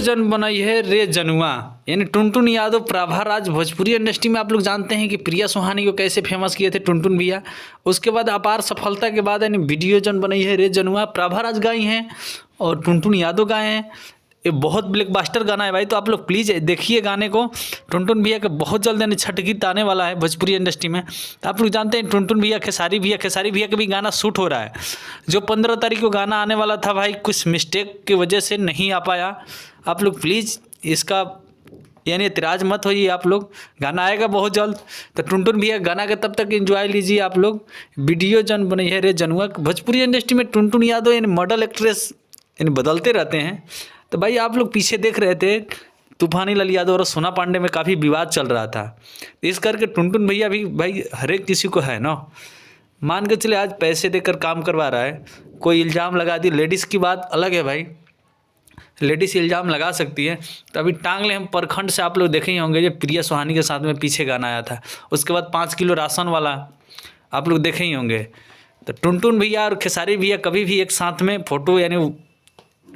जन बनाई है रे जनुआ, यानी टुनटुन यादव प्रभार आज भोजपुरी इंडस्ट्री में आप लोग जानते हैं कि प्रिया सुहानी को कैसे फेमस किए थे टुनटुन भैया। उसके बाद अपार सफलता के बाद यानी वीडियो जन बनाई है रे जनुआ, प्रभार आज गाई हैं और टुनटुन यादव गाए हैं। ये बहुत ब्लॉकबस्टर गाना है भाई, तो आप लोग प्लीज़ देखिए गाने को। टुनटुन भैया का बहुत जल्द यानी छठ गीत आने वाला है भोजपुरी इंडस्ट्री में। तो आप लोग जानते हैं टुनटुन भैया खेसारी भैया का भी गाना शूट हो रहा है। जो 15 तारीख को गाना आने वाला था भाई, कुछ मिस्टेक की वजह से नहीं आ पाया। आप लोग प्लीज़ इसका यानी एतराज़ मत होइए आप लोग, गाना आएगा बहुत जल्द। तो टुनटुन भैया गाना का तब तक एंजॉय लीजिए आप लोग। वीडियो जन बनी है रे जनुआ। भोजपुरी इंडस्ट्री में टुनटुन यादव यानी मॉडल एक्ट्रेस यानी बदलते रहते हैं। तो भाई आप लोग पीछे देख रहे थे तूफानी लाल यादव और सोना पांडे में काफ़ी विवाद चल रहा था। इस करके टुनटुन भैया भी भाई हर एक किसी को है ना, मान के चले आज पैसे देकर काम करवा रहा है, कोई इल्ज़ाम लगा दी। लेडीज़ की बात अलग है भाई, लेडीज़ इल्ज़ाम लगा सकती है। तो अभी टांग ले हम प्रखंड से आप लोग देखे ही होंगे, जब प्रिया सुहानी के साथ में पीछे गाना आया था। उसके बाद 5 किलो राशन वाला आप लोग देखे ही होंगे। तो टुनटुन भैया और खेसारी भैया कभी भी एक साथ में फ़ोटो यानी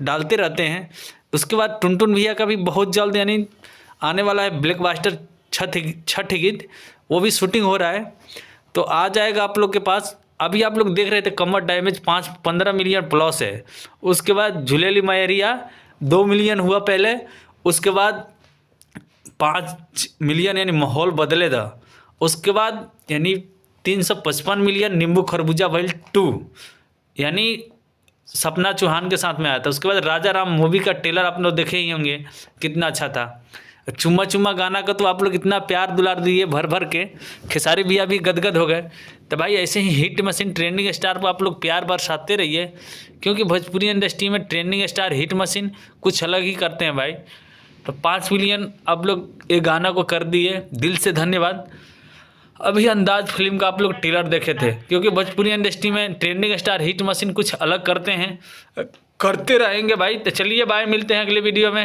डालते रहते हैं। उसके बाद टुनटुन भैया का भी बहुत जल्द यानी आने वाला है ब्लॉकबस्टर छठ गीत, वो भी शूटिंग हो रहा है, तो आ जाएगा आप लोग के पास। अभी आप लोग देख रहे थे कमर डैमेज 15 मिलियन प्लस है। उसके बाद झूलेली मैरिया 2 मिलियन हुआ पहले, उसके बाद 5 मिलियन यानी माहौल बदले था। उसके बाद यानी 355 मिलियन नींबू खरबूजा भइल 2 यानी सपना चौहान के साथ में आया था। उसके बाद राजा राम मूवी का ट्रेलर आप लोग देखे ही होंगे, कितना अच्छा था। चुम्मा चुम्मा गाना का तो आप लोग इतना प्यार दुलार दिए भर भर के, खेसारी भैया भी गदगद हो गए। तो भाई ऐसे ही हिट मशीन ट्रेंडिंग स्टार पर आप लोग प्यार बरसाते रहिए, क्योंकि भोजपुरी इंडस्ट्री में ट्रेंडिंग स्टार हिट मशीन कुछ अलग ही करते हैं भाई। तो 5 मिलियन आप लोग ये गाना को कर दिए, दिल से धन्यवाद। अभी अंदाज फिल्म का आप लोग ट्रेलर देखे थे, क्योंकि भोजपुरी इंडस्ट्री में ट्रेंडिंग स्टार हिट मशीन कुछ अलग करते हैं, करते रहेंगे भाई। तो चलिए बाय, मिलते हैं अगले वीडियो में।